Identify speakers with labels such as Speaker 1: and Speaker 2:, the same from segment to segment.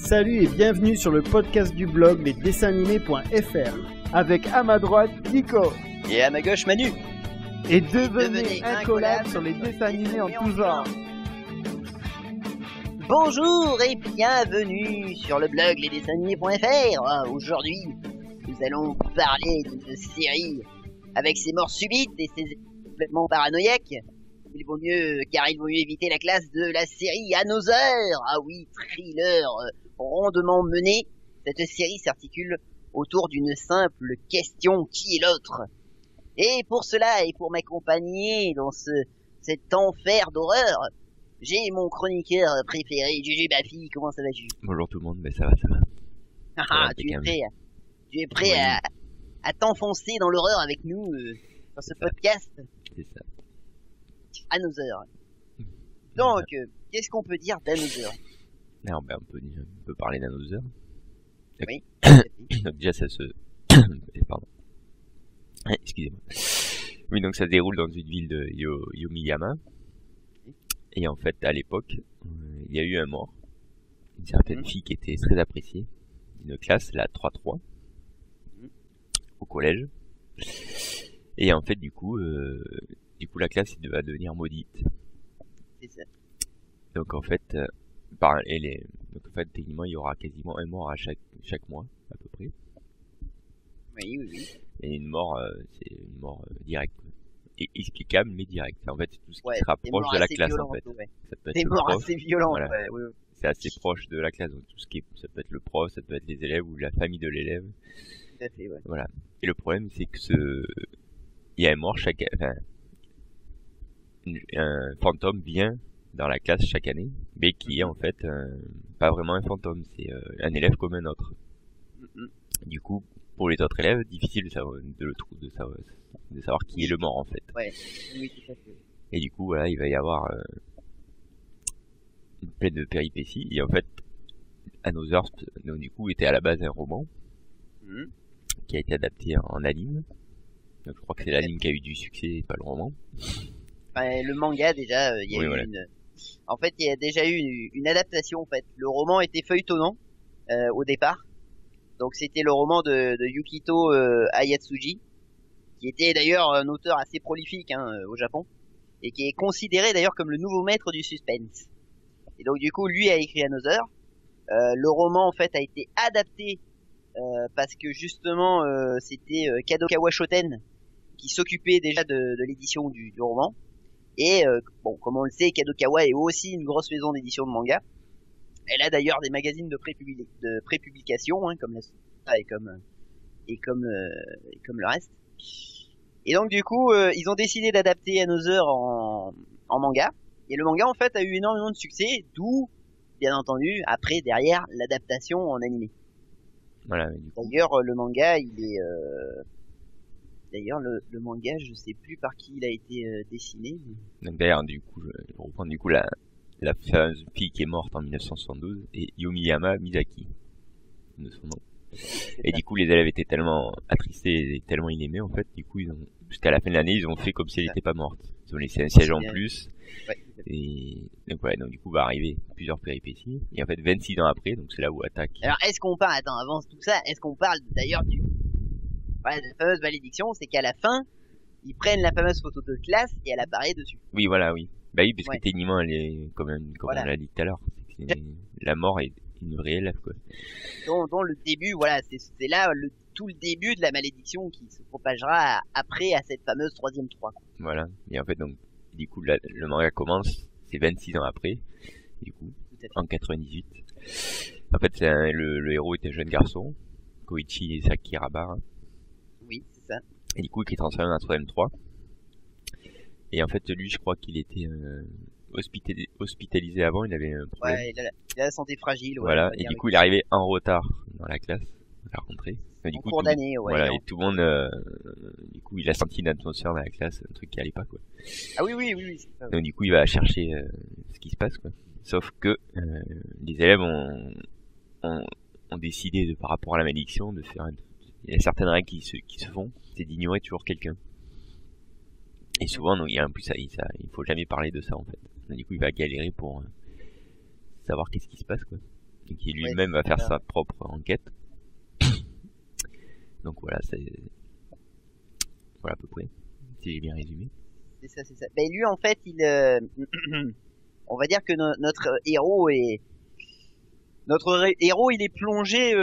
Speaker 1: Salut et bienvenue sur le podcast du blog lesdessinsanimés.fr avec à ma droite Nico
Speaker 2: et à ma gauche Manu.
Speaker 1: Et devenez incollables sur les dessins animés en tout genre.
Speaker 2: Bonjour et bienvenue sur le blog lesdessinsanimés.fr. Aujourd'hui, nous allons parler d'une série avec ses morts subites et ses complètement paranoïaques. Il vaut mieux éviter la classe de la série Another. Ah oui, thriller rondement mené. Cette série s'articule autour d'une simple question: qui est l'autre? Et pour cela, et pour m'accompagner dans cet enfer d'horreur, j'ai mon chroniqueur préféré, Juju Bafi. Comment ça va, Juju?
Speaker 3: Bonjour tout le monde, mais ça va.
Speaker 2: Ah, tu es prêt oui. à t'enfoncer dans l'horreur avec nous dans ce podcast?
Speaker 3: C'est ça.
Speaker 2: Another. Donc, qu'est-ce qu'on peut dire d'Another?
Speaker 3: Alors, on peut parler d'Another.
Speaker 2: Oui.
Speaker 3: Donc déjà, ça se... Pardon. Excusez-moi. Oui, donc ça se déroule dans une ville de Yomiyama. Et en fait, à l'époque, il y a eu un mort. Une certaine fille qui était très appréciée d'une classe, la 3-3, au collège. Et en fait, du coup, la classe va devenir maudite.
Speaker 2: C'est ça.
Speaker 3: Donc en fait, techniquement, il y aura quasiment un mort à chaque mois, à peu près.
Speaker 2: Oui.
Speaker 3: Et une mort, c'est une mort directe. Et explicable, mais directe. En fait, c'est tout ce qui se rapproche de la classe, en fait.
Speaker 2: Ouais.
Speaker 3: Ça peut être
Speaker 2: des
Speaker 3: le
Speaker 2: morts
Speaker 3: prof,
Speaker 2: assez violentes,
Speaker 3: voilà.
Speaker 2: Oui.
Speaker 3: C'est assez proche de la classe, donc tout ce qui est, ça peut être le prof, ça peut être les élèves ou la famille de l'élève.
Speaker 2: Tout à fait, ouais.
Speaker 3: Voilà. Et le problème, c'est que il y a un mort un fantôme vient dans la classe chaque année, mais qui est en fait pas vraiment un fantôme, c'est un élève comme un autre. Du coup, pour les autres élèves, difficile de savoir qui est le mort en fait.
Speaker 2: Ouais. Oui, tout à fait.
Speaker 3: Et du coup, voilà, il va y avoir plein de péripéties. Et en fait, Another, donc du coup, était à la base un roman qui a été adapté en anime. Donc, je crois que c'est l'anime qui a eu du succès et pas le roman.
Speaker 2: Le manga déjà, il y a eu en fait, il y a déjà eu une adaptation en fait. Le roman était feuilletonnant au départ. Donc c'était le roman de Yukito Ayatsuji, qui était d'ailleurs un auteur assez prolifique au Japon et qui est considéré d'ailleurs comme le nouveau maître du suspense. Et donc du coup, lui a écrit Another. Le roman en fait a été adapté parce que justement c'était Kadokawa Shoten qui s'occupait déjà de l'édition du roman. Et comme on le sait, Kadokawa est aussi une grosse maison d'édition de manga. Elle a d'ailleurs des magazines de prépublication, comme la Suta et comme le reste. Et donc du coup, ils ont décidé d'adapter Another en manga. Et le manga en fait a eu énormément de succès, d'où, bien entendu, après derrière l'adaptation en animé.
Speaker 3: Voilà.
Speaker 2: D'ailleurs, le manga, il est le manga, je sais plus par qui il a été dessiné. Mais...
Speaker 3: Donc d'ailleurs, du coup, je reprends du coup la fameuse fille qui est morte en 1972 et Yomiyama Misaki de son nom. Et du coup, les élèves étaient tellement attristés et tellement inaimés en fait, du coup, jusqu'à la fin de l'année, ils ont fait comme si elle n'était pas morte. Ils ont laissé un siège en plus.
Speaker 2: Ouais.
Speaker 3: Et donc du coup, va arriver plusieurs péripéties. Et en fait, 26 ans après, donc c'est là où attaque.
Speaker 2: Alors, avant tout ça, est-ce qu'on parle d'ailleurs de la fameuse malédiction? C'est qu'à la fin, ils prennent la fameuse photo de classe et elle apparaît dessus.
Speaker 3: Oui, voilà, oui. Bah oui, parce que techniquement, elle est comme on l'a dit tout à l'heure. La mort est une vraie élève, quoi.
Speaker 2: Dont le début, voilà, c'est là tout le début de la malédiction qui se propagera après à cette fameuse 3e 3.
Speaker 3: Voilà. Et en fait, donc, du coup, le manga commence, c'est 26 ans après, du coup, en 98. En fait, le héros est un jeune garçon, Koichi Sakirabara.
Speaker 2: Oui, c'est ça.
Speaker 3: Et du coup, qui est transformé en 3e 3. Et en fait, lui, je crois qu'il était hospitalisé avant, il avait un problème.
Speaker 2: Ouais, il a la santé fragile.
Speaker 3: Voilà, et du coup, il est arrivé en retard dans la classe, à la rentrée.
Speaker 2: En cours d'année, ouais.
Speaker 3: Voilà, et tout le monde, du coup, il a senti une atmosphère dans la classe, un truc qui allait pas, quoi.
Speaker 2: Ah oui, c'est ça.
Speaker 3: Donc, du coup, il va chercher ce qui se passe, quoi. Sauf que les élèves ont décidé, par rapport à la malédiction, de faire il y a certaines règles qui se font, c'est d'ignorer toujours quelqu'un. Et souvent, donc, il y a en plus il faut jamais parler de ça en fait. Du coup, il va galérer pour savoir qu'est-ce qui se passe, quoi. et qui lui-même va faire sa propre enquête. Donc voilà, voilà à peu près, si j'ai bien résumé.
Speaker 2: C'est ça. Ben lui en fait, on va dire que notre héros il est plongé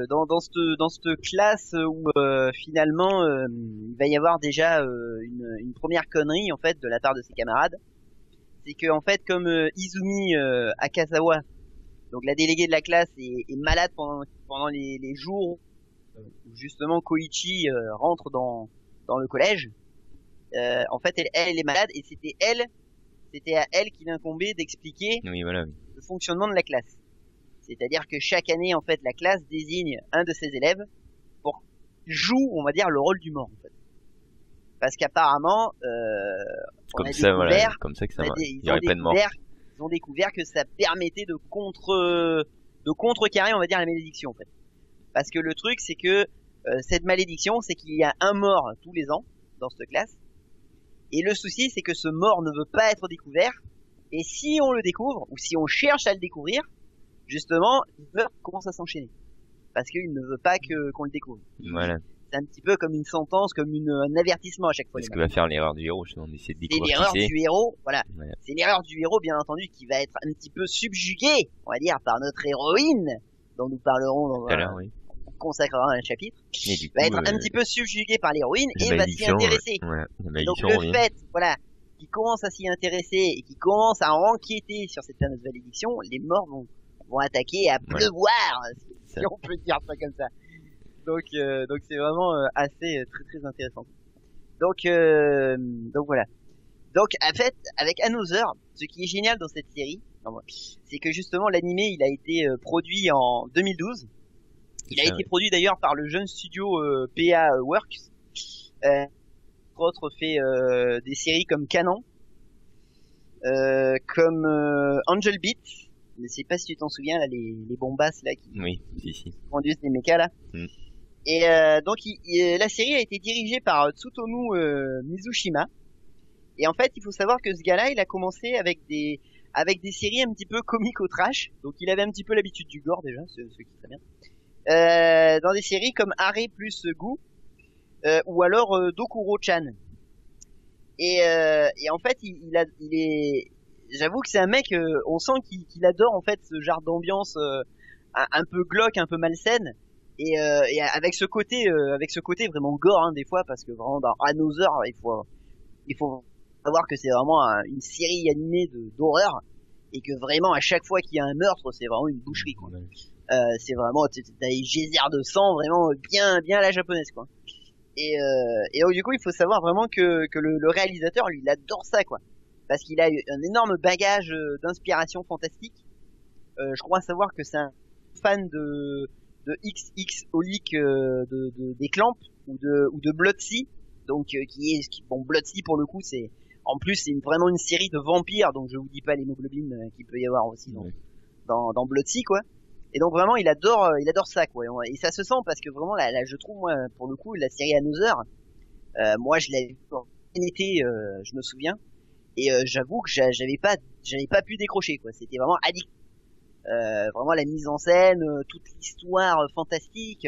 Speaker 2: dans cette classe où finalement il va y avoir déjà une première connerie en fait de la part de ses camarades. C'est que en fait comme Izumi Akazawa, donc la déléguée de la classe est malade pendant les jours où justement Koichi rentre dans le collège. En fait elle est malade et c'était à elle qu'il incombait d'expliquer le fonctionnement de la classe. C'est-à-dire que chaque année en fait la classe désigne un de ses élèves pour qu'il joue, on va dire, le rôle du mort en fait. Parce qu'apparemment
Speaker 3: comme ça que ça marche. Il y aurait pas de mort.
Speaker 2: Ils ont découvert que ça permettait de contrecarrer, on va dire, la malédiction en fait. Parce que le truc c'est que cette malédiction, c'est qu'il y a un mort tous les ans dans cette classe. Et le souci, c'est que ce mort ne veut pas être découvert. Et si on le découvre, ou si on cherche à le découvrir, justement, le meurtre commence à s'enchaîner. Parce qu'il ne veut pas qu'on le découvre.
Speaker 3: Voilà.
Speaker 2: C'est un petit peu comme une sentence, comme un avertissement à chaque fois.
Speaker 3: C'est ce que va faire l'erreur du héros, justement, d'essayer de découvrir.
Speaker 2: C'est l'erreur du héros, voilà. C'est l'erreur du héros, bien entendu, qui va être un petit peu subjugué, on va dire, par notre héroïne, dont nous parlerons consacrera un chapitre, va être un petit peu subjugué par l'héroïne et va s'y intéresser. Donc le fait, qu'il commence à s'y intéresser et qu'il commence à enquêter sur cette fameuse malédiction, les morts vont attaquer à pleuvoir, si on peut dire ça comme ça. Donc c'est vraiment assez très très intéressant. Donc voilà. Donc en fait, avec Another, ce qui est génial dans cette série, c'est que justement l'animé il a été produit en 2012. Il a été produit d'ailleurs par le jeune studio PA Works. Entre autres fait des séries comme Canon, comme Angel Beats. Je sais pas si tu t'en souviens là, les bombasses là qui conduisent des mechas là. Et donc la série a été dirigée par Tsutomu Mizushima. Et en fait, il faut savoir que ce gars-là, il a commencé avec des séries un petit peu comico-trash. Donc il avait un petit peu l'habitude du gore déjà, ce qui est très bien. Dans des séries comme Are plus Gu ou alors Dokuro-chan. Et en fait, j'avoue que c'est un mec, on sent qu'il adore en fait ce genre d'ambiance un peu glauque, un peu malsaine. Et avec ce côté vraiment gore hein, des fois, parce que vraiment dans Another, il faut savoir que c'est vraiment une série animée d'horreur et que vraiment à chaque fois qu'il y a un meurtre, c'est vraiment une boucherie quoi. C'est vraiment t'as des geysers de sang vraiment bien à la japonaise quoi. Et donc du coup il faut savoir vraiment que le réalisateur lui il adore ça quoi, parce qu'il a un énorme bagage d'inspiration fantastique. Je crois savoir que c'est un fan de XX Holic des Clamps ou de Blood-Sea, donc Blood-Sea pour le coup c'est en plus c'est vraiment une série de vampires, donc je vous dis pas l'hémoglobine qu'il peut y avoir aussi dans Blood-Sea quoi. Et donc vraiment il adore ça quoi, et ça se sent parce que vraiment là je trouve moi pour le coup la série Another, moi je l'avais vu en été, je me souviens, et j'avoue que j'avais pas pu décrocher quoi, c'était vraiment addict. Vraiment la mise en scène, toute l'histoire fantastique,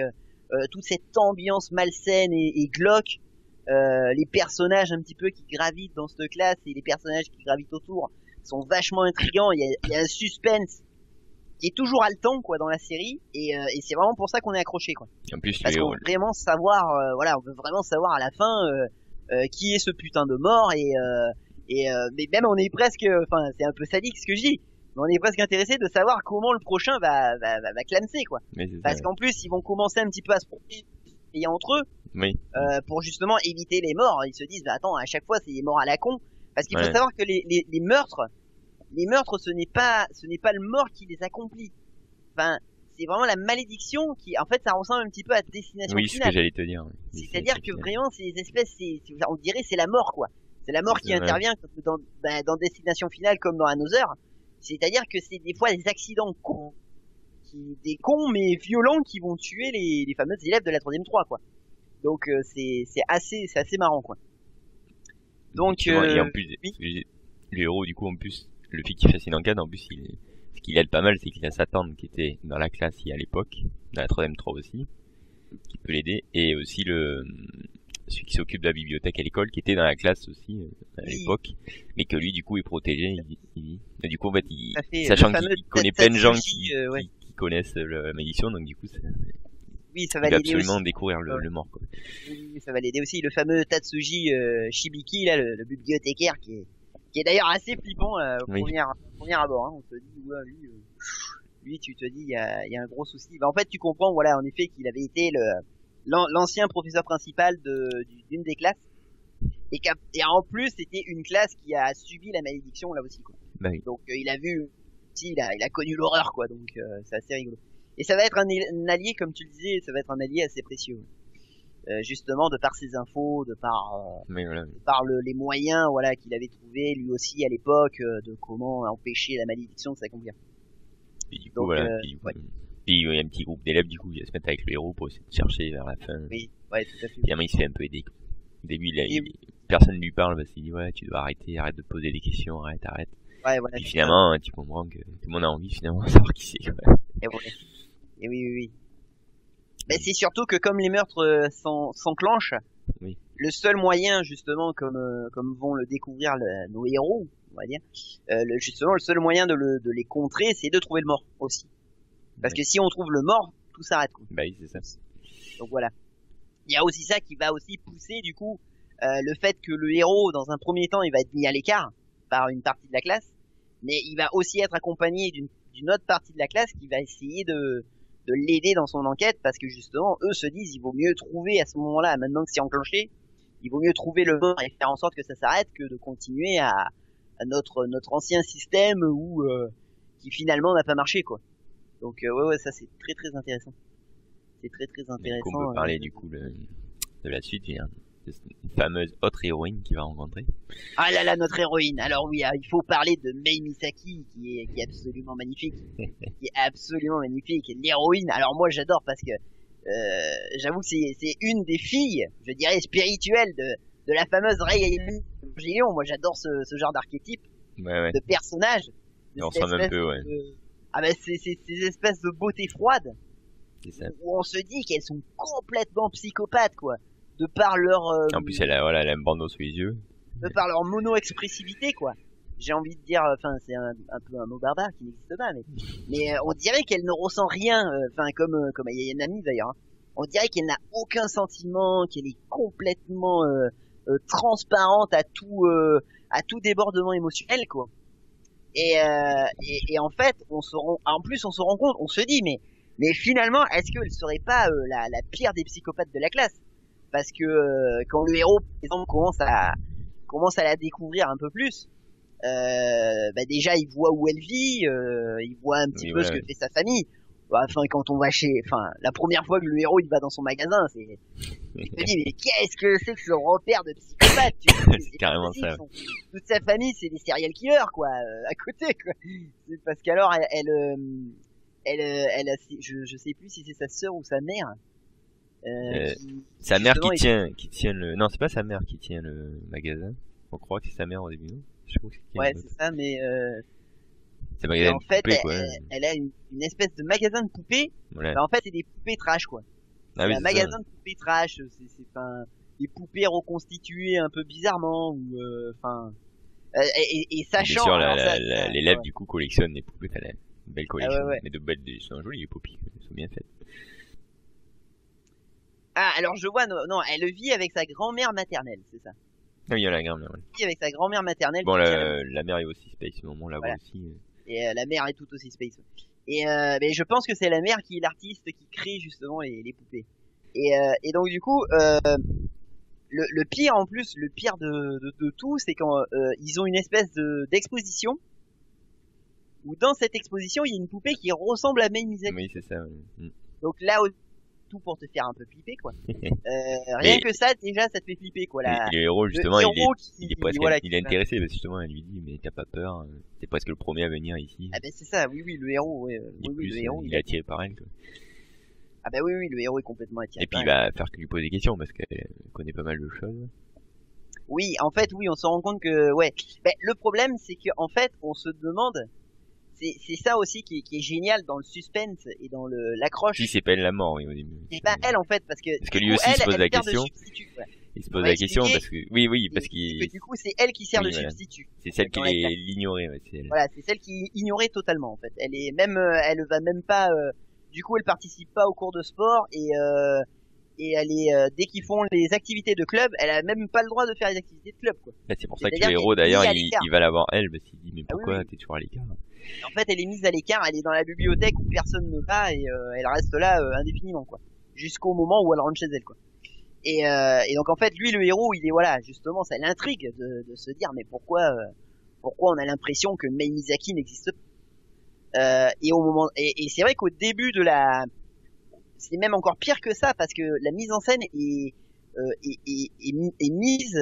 Speaker 2: toute cette ambiance malsaine et glauque, les personnages un petit peu qui gravitent dans cette classe et les personnages qui gravitent autour sont vachement intrigants. Il y a un suspense qui est toujours haletant quoi dans la série, et c'est vraiment pour ça qu'on est accroché quoi.
Speaker 3: En plus,
Speaker 2: parce qu'on veut vraiment savoir, on veut vraiment savoir à la fin qui est ce putain de mort, mais même on est presque, enfin c'est un peu sadique ce que je dis, mais on est presque intéressé de savoir comment le prochain va clamser quoi. Parce qu'en plus ils vont commencer un petit peu à se protéger entre eux, pour justement éviter les morts. Ils se disent attends, à chaque fois c'est des morts à la con, parce qu'il faut savoir que les meurtres ce n'est pas le mort qui les accomplit. Enfin, c'est vraiment la malédiction qui, en fait, ça ressemble un petit peu à Destination Finale.
Speaker 3: Oui, c'est ce que j'allais te dire.
Speaker 2: C'est-à-dire que vraiment, c'est des espèces, on dirait c'est la mort, quoi. C'est la mort qui intervient dans Destination Finale comme dans Another. C'est-à-dire que c'est des fois des accidents cons, des cons mais violents qui vont tuer les fameux élèves de la 3ème 3, quoi. Donc, c'est assez marrant, quoi. Donc,
Speaker 3: et en plus, le héros, du coup, en plus, le fait qu'il fasse une enquête, en plus, Ce qui l'aide pas mal, c'est qu'il a sa tante qui était dans la classe à l'époque, dans la 3ème 3 aussi, qui peut l'aider, et aussi celui qui s'occupe de la bibliothèque à l'école, qui était dans la classe aussi à l'époque, mais que lui du coup est protégé. Et du coup en fait, sachant qu'il connaît plein de gens qui connaissent la malédiction, donc du coup
Speaker 2: ça va l'aider
Speaker 3: absolument
Speaker 2: aussi.
Speaker 3: découvrir le mort, quoi.
Speaker 2: Oui, ça va l'aider aussi. Le fameux Tatsuji Shibiki, là, le bibliothécaire, qui est d'ailleurs assez flippant au premier abord. Hein. On se dit, ouais, lui, tu te dis, il y a un gros souci. Bah, en fait, tu comprends, voilà, en effet, qu'il avait été l'ancien professeur principal d'une des classes, et en plus, c'était une classe qui a subi la malédiction là aussi, quoi.
Speaker 3: Bah oui.
Speaker 2: Donc, il a vu, il a connu l'horreur, quoi. Donc, c'est assez rigolo. Et ça va être un allié, comme tu le disais, ça va être un allié assez précieux. Justement, de par ses infos, de par les moyens, voilà, qu'il avait trouvé lui aussi à l'époque, de comment empêcher la malédiction de s'accomplir.
Speaker 3: Et du coup, voilà. Puis il y a un petit groupe d'élèves, du coup, qui va se mettre avec le héros pour essayer de chercher vers la fin.
Speaker 2: Oui, ouais, tout à fait.
Speaker 3: Finalement, il se fait un peu aider. Au début, personne ne lui parle parce qu'il dit, ouais, tu dois arrête de poser des questions, arrête.
Speaker 2: Ouais, voilà.
Speaker 3: Et finalement, tu comprends que tout le monde a envie, finalement, de savoir qui c'est, quoi.
Speaker 2: Et oui. Mais c'est surtout que comme les meurtres s'enclenchent, le seul moyen, justement, comme vont le découvrir nos héros, on va dire, justement, le seul moyen de les contrer, c'est de trouver le mort aussi. Parce que si on trouve le mort, tout s'arrête, quoi.
Speaker 3: Bah oui, c'est ça.
Speaker 2: Donc voilà. Il y a aussi ça qui va aussi pousser, du coup, le fait que le héros, dans un premier temps, il va être mis à l'écart par une partie de la classe, mais il va aussi être accompagné d'une autre partie de la classe qui va essayer de l'aider dans son enquête, parce que justement, eux se disent, il vaut mieux trouver à ce moment-là, maintenant que c'est enclenché, il vaut mieux trouver le mort et faire en sorte que ça s'arrête que de continuer à notre ancien système qui finalement n'a pas marché, quoi. Donc ouais, ça c'est très très intéressant. C'est très très intéressant.
Speaker 3: On peut parler du coup de la suite, une fameuse autre héroïne qu'il va rencontrer.
Speaker 2: Ah là là, notre héroïne. Alors oui, il faut parler de Mei Misaki qui est absolument magnifique. Qui est absolument magnifique. L'héroïne. Alors moi j'adore parce que j'avoue que c'est une des filles, je dirais spirituelles de la fameuse Rei Evangelion. Moi j'adore ce genre d'archétype, de personnage.
Speaker 3: On ressemble un peu, ouais.
Speaker 2: Ah ben c'est ces espèces de beauté froide.
Speaker 3: C'est ça.
Speaker 2: Où on se dit qu'elles sont complètement psychopathes, quoi. De par leur
Speaker 3: en plus elle a un bandeau sous les yeux,
Speaker 2: de par leur mono-expressivité, quoi. J'ai envie de dire, enfin c'est un peu un mot barbare qui n'existe pas, mais on dirait qu'elle ne ressent rien, enfin comme Ayanami d'ailleurs, hein. On dirait qu'elle n'a aucun sentiment, qu'elle est complètement transparente à tout débordement émotionnel, quoi. Et en fait on se rend compte, on se dit mais finalement est-ce qu'elle serait pas la pire des psychopathes de la classe? Parce que quand le héros, par exemple, commence à la découvrir un peu plus, bah déjà il voit où elle vit, il voit un petit peu ce que fait sa famille. Enfin, quand on va la première fois que le héros il va dans son magasin, il me dit mais qu'est-ce que c'est que ce repère de psychopathe?
Speaker 3: C'est carrément ça.
Speaker 2: Toute sa famille c'est des serial killers, quoi, à côté, quoi. Parce qu'alors elle je sais plus si c'est sa sœur ou sa mère.
Speaker 3: Sa mère qui tient le... Non, c'est pas sa mère qui tient le magasin. On croit que c'est sa mère au début, non? Je crois que
Speaker 2: c'est ça, mais
Speaker 3: c'est un magasin
Speaker 2: en fait,
Speaker 3: de poupées, quoi.
Speaker 2: Elle a une espèce de magasin de poupées.
Speaker 3: Voilà.
Speaker 2: En fait, c'est des poupées trash, quoi.
Speaker 3: Ah, oui,
Speaker 2: c'est un magasin de poupées trash. C'est des poupées reconstituées un peu bizarrement, ou et sachant.
Speaker 3: Bien sûr, l'élève du coup collectionne les poupées. Elle a une belle collection, mais de belles, elles sont jolies les poupées, elles sont bien faites.
Speaker 2: Ah, alors je vois, non, elle vit avec sa grand-mère maternelle, c'est ça.
Speaker 3: Ah oui, il y a la grand-mère.
Speaker 2: Elle vit avec sa grand-mère maternelle.
Speaker 3: Bon, la mère est aussi space, mais on la voit aussi.
Speaker 2: Et la mère est tout aussi space. Et mais je pense que c'est la mère qui est l'artiste qui crée justement les poupées. Et donc du coup, le pire en plus, le pire de tout, c'est quand ils ont une espèce d'exposition où dans cette exposition il y a une poupée qui ressemble à Mei Misaki.
Speaker 3: Oui, c'est ça.
Speaker 2: Donc là, tout pour te faire un peu flipper, quoi. Rien que ça, déjà, ça te fait flipper, quoi.
Speaker 3: Le héros, justement, il est presque, il est intéressé, parce que justement, elle lui dit, mais t'as pas peur, t'es presque le premier à venir ici.
Speaker 2: Ah ben c'est ça, oui, le héros, le héros,
Speaker 3: il est attiré par elle, quoi.
Speaker 2: Ah bah oui, le héros est complètement attiré.
Speaker 3: Et puis il va faire que lui poser des questions, parce qu'elle connaît pas mal de choses.
Speaker 2: Oui, en fait, oui, on se rend compte que, le problème, c'est que, en fait, on se demande c'est ça aussi qui est génial dans le suspense et dans l'accroche.
Speaker 3: Si c'est pas elle la mort, oui, au début.
Speaker 2: C'est pas elle en fait parce que
Speaker 3: lui aussi se pose la question.
Speaker 2: Ouais.
Speaker 3: Il se pose la question parce que parce
Speaker 2: que du coup c'est elle qui sert de substitut.
Speaker 3: C'est celle qui l'ignorait, ouais, c'est elle.
Speaker 2: Voilà, c'est celle qui ignorait totalement en fait. Elle est même elle va même pas du coup elle participe pas aux cours de sport et elle est dès qu'ils font les activités de club, elle a même pas le droit de faire les activités de club quoi.
Speaker 3: Bah, c'est pour ça que le héros d'ailleurs il va la voir elle parce qu'il dit mais pourquoi t'es toujours à l'écart.
Speaker 2: En fait, elle est mise à l'écart, elle est dans la bibliothèque où personne ne va et elle reste là indéfiniment quoi, jusqu'au moment où elle rentre chez elle quoi. Et donc en fait, lui le héros, il est voilà, justement, ça l'intrigue de se dire mais pourquoi on a l'impression que Mei Misaki n'existe pas. Et au moment et c'est vrai qu'au début de c'est même encore pire que ça parce que la mise en scène est mise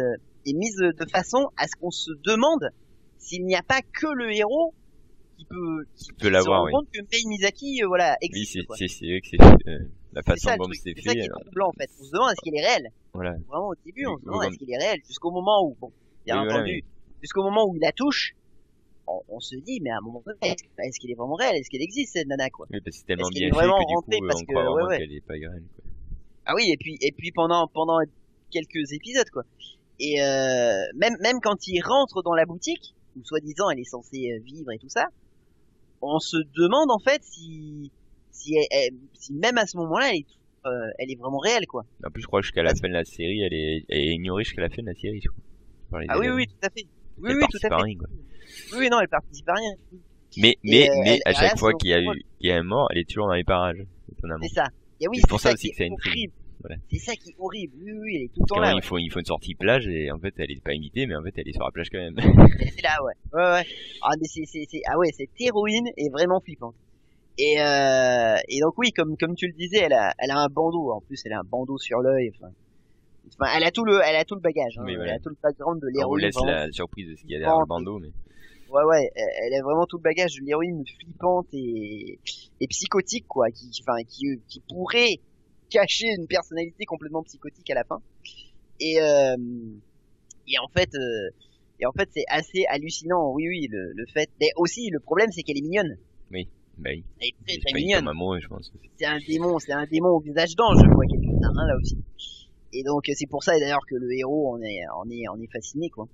Speaker 2: de façon à ce qu'on se demande s'il n'y a pas que le héros qui peut
Speaker 3: l'avoir,
Speaker 2: se rendre compte que Mei Misaki voilà existe.
Speaker 3: Oui, c'est vrai que c'est la façon dont c'est fait.
Speaker 2: C'est ça qui est troublant en fait. On se demande est-ce qu'il est réel.
Speaker 3: Voilà.
Speaker 2: Vraiment au début, on se demande est-ce qu'il est réel jusqu'au moment où bien entendu, jusqu'au moment où il la touche. On se dit mais à un moment donné est-ce qu'il est vraiment réel, est-ce qu'elle existe cette nana quoi.
Speaker 3: Oui, parce que c'est tellement bien
Speaker 2: fait
Speaker 3: que du coup
Speaker 2: parce
Speaker 3: on croit vraiment qu'elle est pas réelle quoi.
Speaker 2: Ah oui, et puis pendant quelques épisodes quoi. Et même quand il rentre dans la boutique où soi-disant elle est censée vivre et tout ça, on se demande en fait si même à ce moment-là elle est vraiment réelle quoi.
Speaker 3: En plus je crois que jusqu'à la fin de la série elle est ignorée jusqu'à la fin de la série je crois.
Speaker 2: Ah oui tout à fait. Oui tout à fait.
Speaker 3: Rien, quoi.
Speaker 2: Oui non elle participe à rien.
Speaker 3: Mais à chaque fois qu'il y a un mort elle est toujours dans les parages.
Speaker 2: C'est ça. Et oui,
Speaker 3: c'est pour ça aussi que c'est une
Speaker 2: horrible. Voilà. C'est ça qui est horrible. Oui, elle est tout le temps là.
Speaker 3: Il faut une sortie plage et en fait elle est pas invitée mais en fait elle est sur la plage quand même.
Speaker 2: C'est là ouais. Ah mais cette héroïne est vraiment flippante. Et donc oui comme tu le disais elle a un bandeau en plus elle a un bandeau sur l'œil enfin elle a tout le bagage hein.
Speaker 3: Oui, voilà.
Speaker 2: Elle a tout le background de l'héroïne.
Speaker 3: On vous laisse la surprise de ce qu'il y a derrière le bandeau mais
Speaker 2: ouais elle a vraiment tout le bagage de l'héroïne flippante et psychotique quoi qui pourrait cacher une personnalité complètement psychotique à la fin et en fait c'est assez hallucinant oui le fait mais aussi le problème c'est qu'elle est mignonne.
Speaker 3: Oui. Bah oui.
Speaker 2: Elle est très mignonne.
Speaker 3: Amoureux, je pense.
Speaker 2: C'est un démon au visage d'ange, je vois quelqu'un hein, là aussi. Et donc c'est pour ça d'ailleurs que le héros on est fasciné quoi.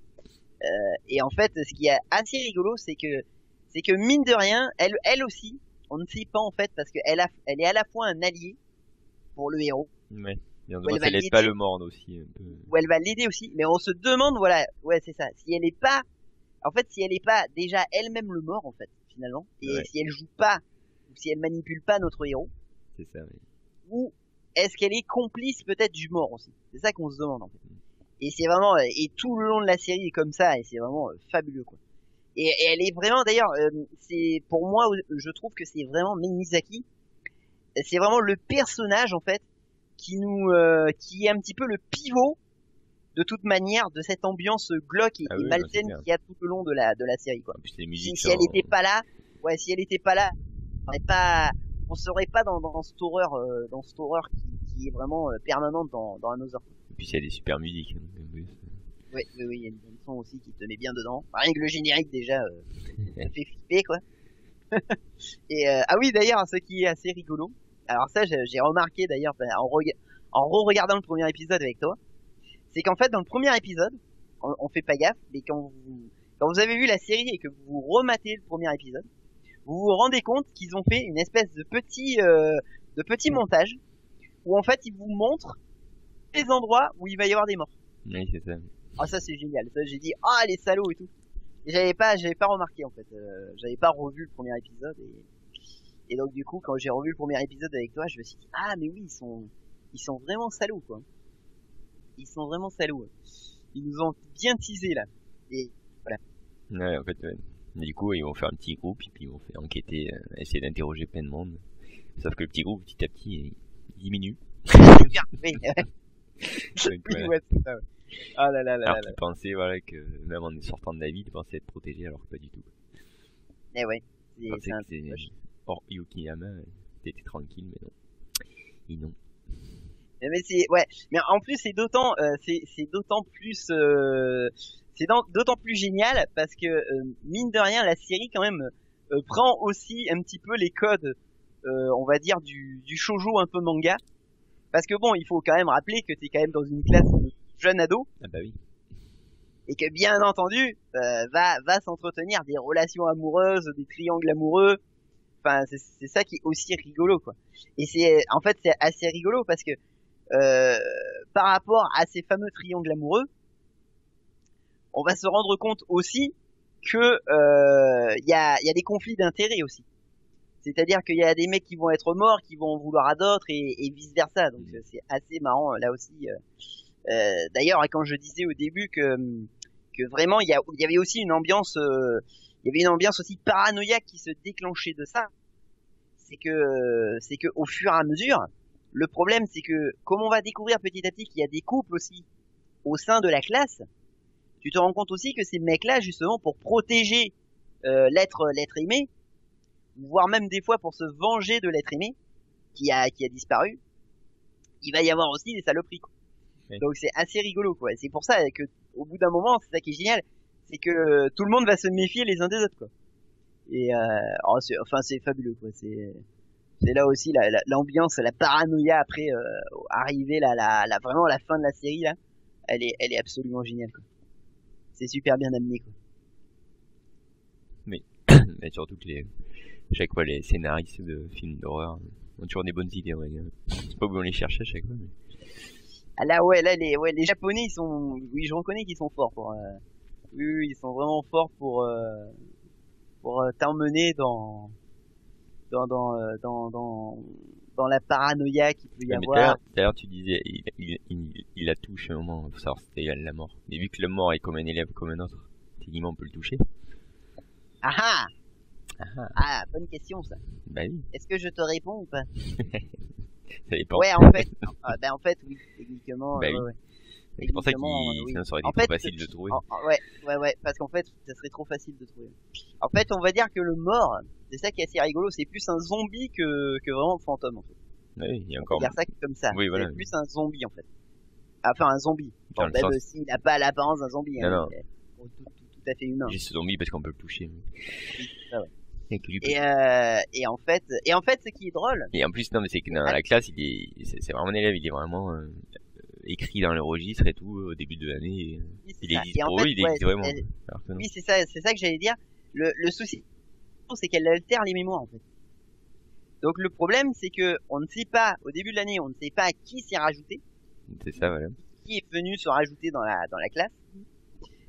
Speaker 2: Et en fait ce qui est assez rigolo c'est que mine de rien elle aussi on ne sait pas en fait parce que elle est à la fois un allié pour le héros.
Speaker 3: Ouais. Et on demande si elle aide pas le mordre aussi un peu.
Speaker 2: Ou elle va l'aider aussi mais on se demande voilà ouais c'est ça si elle est pas déjà elle-même le mort en fait finalement et si elle joue pas ou si elle manipule pas notre héros.
Speaker 3: C'est ça oui.
Speaker 2: Ou est-ce qu'elle est complice peut-être du mort aussi. C'est ça qu'on se demande en fait. Et c'est vraiment et tout le long de la série est comme ça et c'est vraiment fabuleux quoi. Et elle est vraiment d'ailleurs c'est pour moi je trouve que c'est vraiment Mei Misaki. C'est vraiment le personnage en fait qui est un petit peu le pivot de toute manière de cette ambiance glauque et malsaine qu'il y a tout le long de la série quoi. Si elle était pas là, on serait pas dans cette horreur qui est vraiment permanente dans Another.
Speaker 3: Et puis il y a des super musiques.
Speaker 2: Oui, il y a une chanson aussi qui te met bien dedans. Rien que le générique déjà ça fait flipper quoi. Et ah oui d'ailleurs ce qui est assez rigolo. Alors ça j'ai remarqué d'ailleurs en re-regardant le premier épisode avec toi, c'est qu'en fait dans le premier épisode, on fait pas gaffe, mais quand vous avez vu la série et que vous rematez le premier épisode, vous vous rendez compte qu'ils ont fait une espèce de petit montage où en fait ils vous montrent les endroits où il va y avoir des morts.
Speaker 3: Oui, c'est ça.
Speaker 2: Ah ça c'est génial. Ça j'ai dit les salauds et tout. Et j'avais pas remarqué en fait. J'avais pas revu le premier épisode et donc du coup quand j'ai revu le premier épisode avec toi, je me suis dit mais oui, ils sont vraiment salauds quoi. Ils sont vraiment salauds. Ils nous ont bien teasé là. Et voilà.
Speaker 3: Ouais, en fait du coup, ils vont faire un petit groupe et puis ils vont faire enquêter, essayer d'interroger plein de monde. Sauf que le petit groupe petit à petit il diminue.
Speaker 2: Oui. Donc, voilà. Ouais, c'est ça. Ah là là là.
Speaker 3: Alors
Speaker 2: là
Speaker 3: qu'ils pensaient que même en sortant de la ville, ils pensaient être protégés alors que pas du tout.
Speaker 2: Eh ouais.
Speaker 3: C'est hors Yukiyama, t'étais tranquille mais non. Et non.
Speaker 2: Mais mais en plus c'est d'autant plus génial parce que mine de rien la série quand même prend aussi un petit peu les codes, on va dire du shoujo un peu manga. Parce que bon, il faut quand même rappeler que t'es quand même dans une classe de jeunes ados.
Speaker 3: Ah bah oui.
Speaker 2: Et que bien entendu, va s'entretenir des relations amoureuses, des triangles amoureux. Enfin, c'est ça qui est aussi rigolo, quoi. Et c'est assez rigolo parce que par rapport à ces fameux triangles amoureux, on va se rendre compte aussi que il y a des conflits d'intérêts aussi. C'est-à-dire qu'il y a des mecs qui vont être morts, qui vont en vouloir à d'autres et vice versa. Donc c'est assez marrant là aussi. D'ailleurs, quand je disais au début que vraiment il y avait aussi une ambiance aussi paranoïaque qui se déclenchait de ça. C'est que au fur et à mesure, le problème c'est que comme on va découvrir petit à petit qu'il y a des couples aussi au sein de la classe, tu te rends compte aussi que ces mecs-là, justement, pour protéger l'être aimé, voire même des fois pour se venger de l'être aimé qui a disparu, il va y avoir aussi des saloperies, quoi. Oui. Donc c'est assez rigolo, quoi. C'est pour ça que au bout d'un moment, c'est ça qui est génial, c'est que tout le monde va se méfier les uns des autres, quoi. Et c'est fabuleux, quoi. C'est là aussi l'ambiance, la paranoïa après arriver là, vraiment la fin de la série là, elle est absolument géniale, quoi. C'est super bien amené, quoi.
Speaker 3: Mais surtout que chaque fois les scénaristes de films d'horreur ont toujours des bonnes idées, on va dire. C'est pas où on les cherche à chaque fois. Mais...
Speaker 2: Ah là les Japonais oui, je reconnais qu'ils sont forts pour oui, ils sont vraiment forts pour t'emmener dans la paranoïa qu'il peut y avoir.
Speaker 3: D'ailleurs, tu disais, il la touche à un moment, faut savoir si c'était la mort. Mais vu que le mort est comme un élève comme un autre, techniquement on peut le toucher.
Speaker 2: Ah, bonne question ça.
Speaker 3: Bah oui.
Speaker 2: Est-ce que je te réponds ou pas?
Speaker 3: Ça dépend.
Speaker 2: Ouais, en fait, oui, techniquement.
Speaker 3: Bah oui.
Speaker 2: Ouais.
Speaker 3: C'est pour ça sinon ça aurait été trop facile de trouver.
Speaker 2: Ouais, parce qu'en fait, ça serait trop facile de trouver. En fait, on va dire que le mort, c'est ça qui est assez rigolo, c'est plus un zombie que vraiment un fantôme, en fait.
Speaker 3: Oui, il y a encore.
Speaker 2: On va dire ça comme ça.
Speaker 3: Oui, voilà.
Speaker 2: C'est plus un zombie, en fait. Enfin, un zombie. Bon, même sens... s'il n'a pas l'apparence d'un zombie,
Speaker 3: non.
Speaker 2: Tout à fait humain.
Speaker 3: Juste ce zombie parce qu'on peut le toucher.
Speaker 2: Ah ouais. Et en fait, ce qui est drôle.
Speaker 3: Et en plus, non, mais c'est que dans la classe, c'est vraiment un élève, il est vraiment écrit dans le registre et tout au début de l'année. Il existe pour eux, il existe vraiment.
Speaker 2: Oui, c'est ça que j'allais dire. Le souci, c'est qu'elle altère les mémoires, en fait. Donc le problème, c'est que on ne sait pas, au début de l'année, on ne sait pas qui s'est rajouté.
Speaker 3: C'est ça, voilà.
Speaker 2: Qui est venu se rajouter dans la classe.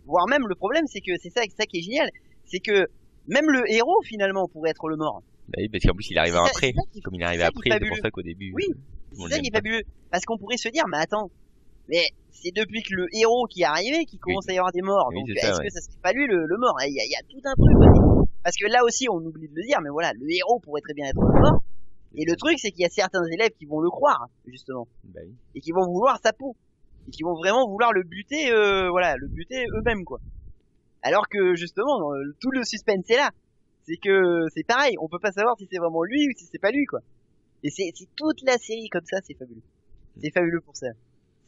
Speaker 2: Voire même, le problème, c'est que c'est ça qui est génial, c'est que même le héros, finalement, pourrait être le mort.
Speaker 3: Bah oui, parce qu'en plus, il arrive après. Comme il arrive après, c'est pour ça qu'au début.
Speaker 2: Oui, c'est ça qui est fabuleux. Parce qu'on pourrait se dire, mais attends, mais c'est depuis que le héros qui est arrivé qu'il commence à y avoir des morts.
Speaker 3: Oui,
Speaker 2: donc,
Speaker 3: est-ce
Speaker 2: que ça serait pas lui le mort? Il y a tout un truc aussi. Parce que là aussi, on oublie de le dire, mais voilà, le héros pourrait très bien être le mort. Et le truc, c'est qu'il y a certains élèves qui vont le croire, justement.
Speaker 3: Bah oui.
Speaker 2: Et qui vont vouloir sa peau. Et qui vont vraiment vouloir le buter, le buter eux-mêmes, quoi. Alors que, justement, tout le suspense est là. C'est que, c'est pareil, on peut pas savoir si c'est vraiment lui ou si c'est pas lui, quoi. Et c'est toute la série comme ça, c'est fabuleux. C'est fabuleux pour ça.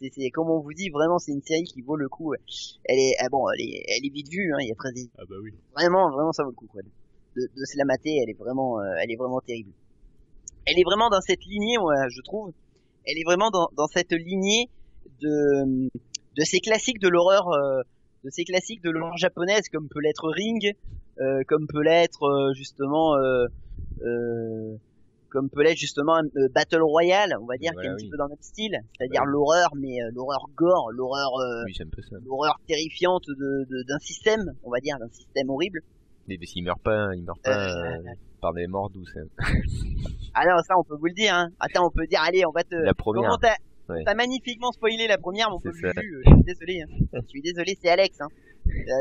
Speaker 2: C'est comme on vous dit, vraiment, c'est une série qui vaut le coup. Elle est vite vue, hein, il y a très
Speaker 3: Ah bah oui.
Speaker 2: Vraiment, ça vaut le coup, quoi. De se la mater, elle est vraiment terrible. Elle est vraiment dans cette lignée, moi, je trouve. Elle est vraiment dans cette lignée de ces classiques de l'horreur, japonaise, comme peut l'être Ring, comme peut l'être justement Battle Royale, on va dire, qui est un petit peu dans notre style, c'est-à-dire l'horreur, mais l'horreur gore, l'horreur terrifiante d'un système, on va dire, d'un système horrible.
Speaker 3: Mais il meurt pas par des morts douces. Hein.
Speaker 2: Ah non, ça on peut vous le dire, hein. Attends, on peut dire, allez, on va te...
Speaker 3: La première.
Speaker 2: T'as magnifiquement spoilé la première, mon pauvre Juju, je suis désolé, c'est Alex, hein.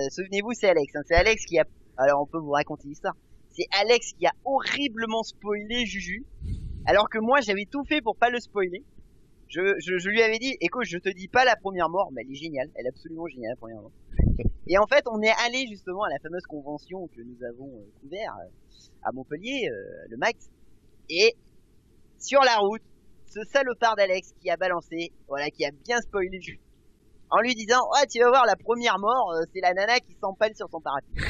Speaker 2: Souvenez-vous, c'est Alex, hein. C'est Alex qui a... Alors on peut vous raconter l'histoire. C'est Alex qui a horriblement spoilé Juju, alors que moi j'avais tout fait pour pas le spoiler. Je lui avais dit, écoute, je te dis pas la première mort, mais elle est géniale, elle est absolument géniale la première mort. Et en fait, on est allé justement à la fameuse convention que nous avons couvert à Montpellier, le Max, et sur la route, ce salopard d'Alex qui a balancé, qui a bien spoilé en lui disant, tu vas voir, la première mort, c'est la nana qui s'empale sur son parapluie.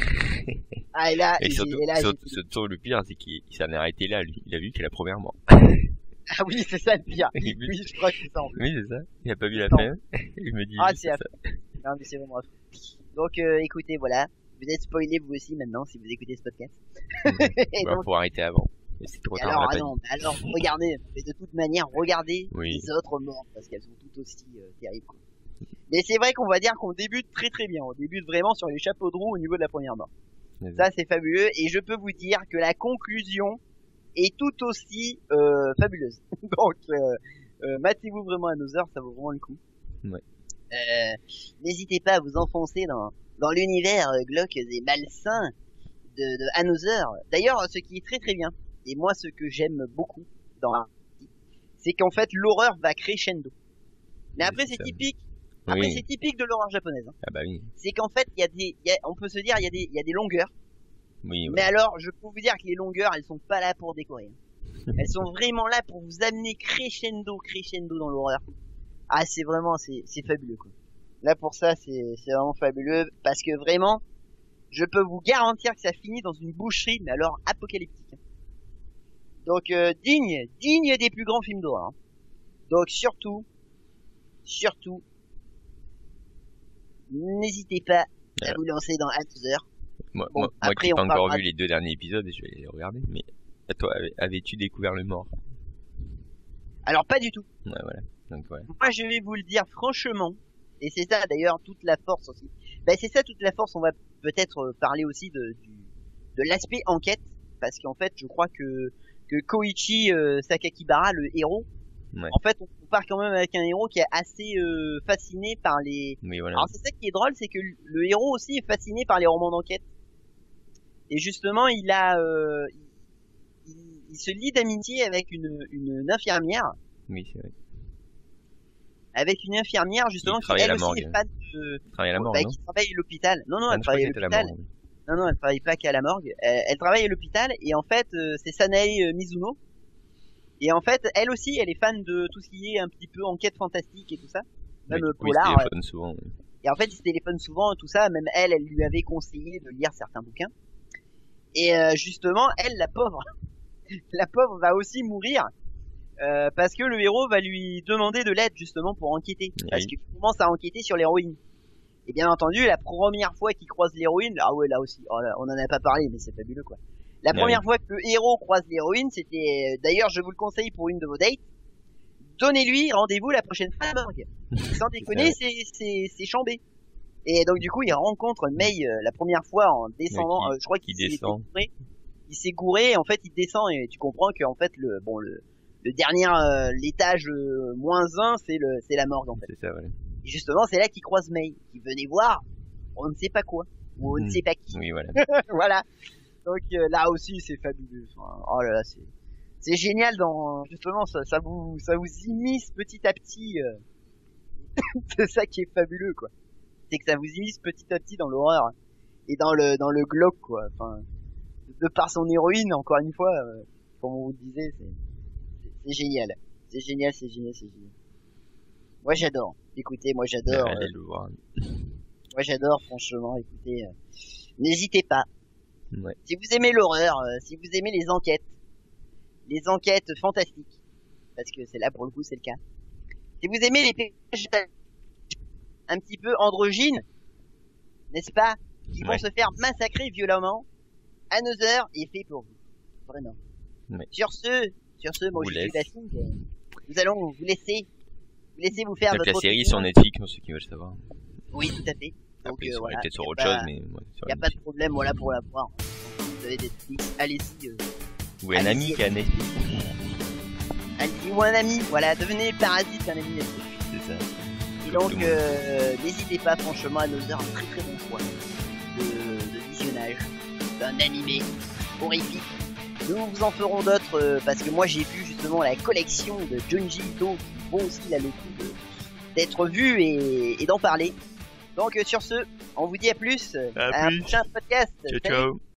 Speaker 2: Ah, et là,
Speaker 3: Et surtout, le pire, c'est qu'il s'en est arrêté là, lui. Il a vu que la première mort.
Speaker 2: Ah oui, c'est ça le pire.
Speaker 3: Oui,
Speaker 2: Oui, je crois que c'est ça. En fait.
Speaker 3: oui, c'est ça. Il a pas vu la
Speaker 2: Non.
Speaker 3: fin. Il me dit.
Speaker 2: Ah,
Speaker 3: oui,
Speaker 2: c'est
Speaker 3: ça.
Speaker 2: Non, mais c'est vraiment affreux. Donc, écoutez, voilà. Vous êtes spoilés vous aussi maintenant si vous écoutez ce podcast. Et
Speaker 3: Bah,
Speaker 2: donc,
Speaker 3: faut arrêter avant. Mais c'est trop tard,
Speaker 2: alors,
Speaker 3: on l'a
Speaker 2: ah
Speaker 3: pas
Speaker 2: non,
Speaker 3: dit.
Speaker 2: mais alors, regardez. Mais de toute manière, regardez
Speaker 3: Oui.
Speaker 2: les autres morts parce qu'elles sont toutes aussi terribles. Quoi. Mais c'est vrai qu'on va dire qu'on débute très très bien. On débute vraiment sur les chapeaux de roue au niveau de la première mort. Ça, c'est fabuleux. Et je peux vous dire que la conclusion est tout aussi fabuleuse. Donc, matez-vous vraiment à nos heures, ça vaut vraiment le coup.
Speaker 3: Ouais.
Speaker 2: N'hésitez pas à vous enfoncer dans l'univers glauque et malsain de Another. D'ailleurs, ce qui est très très bien, et moi ce que j'aime beaucoup dans la partie, c'est qu'en fait l'horreur va crescendo. Mais après c'est typique. Après
Speaker 3: Oui.
Speaker 2: c'est typique de l'horreur japonaise. Hein.
Speaker 3: Ah bah oui.
Speaker 2: C'est qu'en fait on peut se dire il y a des longueurs.
Speaker 3: Oui,
Speaker 2: Mais alors je peux vous dire que les longueurs elles sont pas là pour décorer. Hein. Elles sont vraiment là pour vous amener crescendo dans l'horreur. Ah c'est vraiment c'est fabuleux quoi. Là pour ça c'est vraiment fabuleux parce que vraiment je peux vous garantir que ça finit dans une boucherie mais alors apocalyptique. Donc digne des plus grands films d'horreur. Hein. Donc surtout n'hésitez pas à vous lancer dans Another.
Speaker 3: Moi,
Speaker 2: Bon,
Speaker 3: moi
Speaker 2: après,
Speaker 3: qui n'ai
Speaker 2: on
Speaker 3: pas encore
Speaker 2: parlera
Speaker 3: vu les 2 derniers épisodes, je vais les regarder. Mais toi, avais-tu découvert le mort?
Speaker 2: Alors pas du tout.
Speaker 3: Ouais, voilà. Donc voilà.
Speaker 2: Moi je vais vous le dire franchement et c'est ça d'ailleurs toute la force aussi. Ben c'est ça toute la force, on va peut-être parler aussi de l'aspect enquête parce qu'en fait je crois que Koichi Sakakibara le héros
Speaker 3: Ouais.
Speaker 2: en fait on part quand même avec un héros qui est assez fasciné par les
Speaker 3: Oui, voilà.
Speaker 2: Alors c'est ça qui est drôle, c'est que le héros aussi est fasciné par les romans d'enquête. Et justement il a il se lie d'amitié avec une infirmière.
Speaker 3: Oui, c'est vrai.
Speaker 2: Avec une infirmière justement qui
Speaker 3: travaille à
Speaker 2: elle
Speaker 3: la
Speaker 2: aussi
Speaker 3: morgue.
Speaker 2: est fan de
Speaker 3: Travaille à la morgue, non?
Speaker 2: qui travaille à l'hôpital. Non
Speaker 3: Ah,
Speaker 2: elle
Speaker 3: je
Speaker 2: travaille à
Speaker 3: croyais que c'était à la
Speaker 2: l'hôpital.
Speaker 3: morgue.
Speaker 2: Non elle travaille pas qu'à la morgue. Elle travaille à l'hôpital et en fait c'est Sanae Mizuno. Et en fait elle aussi elle est fan de tout ce qui est un petit peu enquête fantastique et tout ça.
Speaker 3: Mais
Speaker 2: Même
Speaker 3: du coup, il
Speaker 2: polar.
Speaker 3: se téléphone souvent. Ouais.
Speaker 2: Et en fait il se téléphone souvent tout ça. Même elle lui avait conseillé de lire certains bouquins. Et justement elle la pauvre va aussi mourir. Parce que le héros va lui demander de l'aide justement pour enquêter.
Speaker 3: Oui.
Speaker 2: Parce qu'il commence à enquêter sur l'héroïne. Et bien entendu, la première fois qu'il croise l'héroïne, ah ouais là aussi, oh là, on en a pas parlé mais c'est fabuleux quoi. La première fois que le héros croise l'héroïne, c'était, d'ailleurs je vous le conseille pour une de vos dates, donnez-lui rendez-vous la prochaine fois à la morgue. Sans déconner, c'est chambé. Et donc du coup il rencontre Mei la première fois en descendant, je crois qu'il
Speaker 3: descend.
Speaker 2: Il s'est gouré, en fait il descend et tu comprends qu'en fait le dernier l'étage -1 c'est la morgue en fait.
Speaker 3: C'est ça, voilà.
Speaker 2: Et justement c'est là qu'il croise Mei qui venait voir on ne sait pas quoi ou on ne sait pas qui.
Speaker 3: Oui, voilà.
Speaker 2: Voilà. Donc là aussi c'est fabuleux. Enfin, oh là là c'est génial dans justement ça vous immisce petit à petit c'est ça qui est fabuleux quoi. C'est que ça vous immisce petit à petit dans l'horreur et dans le glauque quoi. Enfin de par son héroïne encore une fois comme on vous le disait c'est génial. C'est génial. Moi j'adore. Écoutez, moi j'adore.
Speaker 3: Allez le voir.
Speaker 2: Moi j'adore franchement, écoutez. N'hésitez pas.
Speaker 3: Ouais.
Speaker 2: Si vous aimez l'horreur, si vous aimez les enquêtes fantastiques, parce que c'est là pour le coup c'est le cas. Si vous aimez les personnages un petit peu androgynes, n'est-ce pas, qui vont se faire massacrer violemment, Another est fait pour vous. Vraiment.
Speaker 3: Ouais.
Speaker 2: Sur ce, moi je suis Bashing. Nous allons vous laisser vous faire
Speaker 3: Donc
Speaker 2: notre
Speaker 3: la série
Speaker 2: opinion.
Speaker 3: sur Netflix, pour ceux qui veulent savoir.
Speaker 2: Oui, tout à fait. Donc
Speaker 3: Après,
Speaker 2: voilà,
Speaker 3: peut-être sur
Speaker 2: y a
Speaker 3: autre
Speaker 2: pas-
Speaker 3: chose, mais ouais, sur
Speaker 2: y a pas de
Speaker 3: Netflix.
Speaker 2: problème, voilà pour la voir. Vous avez Netflix, allez-y.
Speaker 3: Ou un ami qui a Netflix.
Speaker 2: Allez-y ou un ami, voilà, devenez parasite d'un ami Netflix.
Speaker 3: C'est ça.
Speaker 2: Et
Speaker 3: Comme
Speaker 2: donc
Speaker 3: tout le monde.
Speaker 2: n'hésitez pas franchement à nous faire un très très bon choix de visionnage d'un animé horrifique. Nous vous en ferons d'autres parce que moi j'ai vu justement la collection de Junji Ito qui vaut aussi là le coup d'être vu et d'en parler. Donc sur ce, on vous dit à plus, à un prochain podcast.
Speaker 3: Ciao,
Speaker 2: Salut.
Speaker 3: ciao.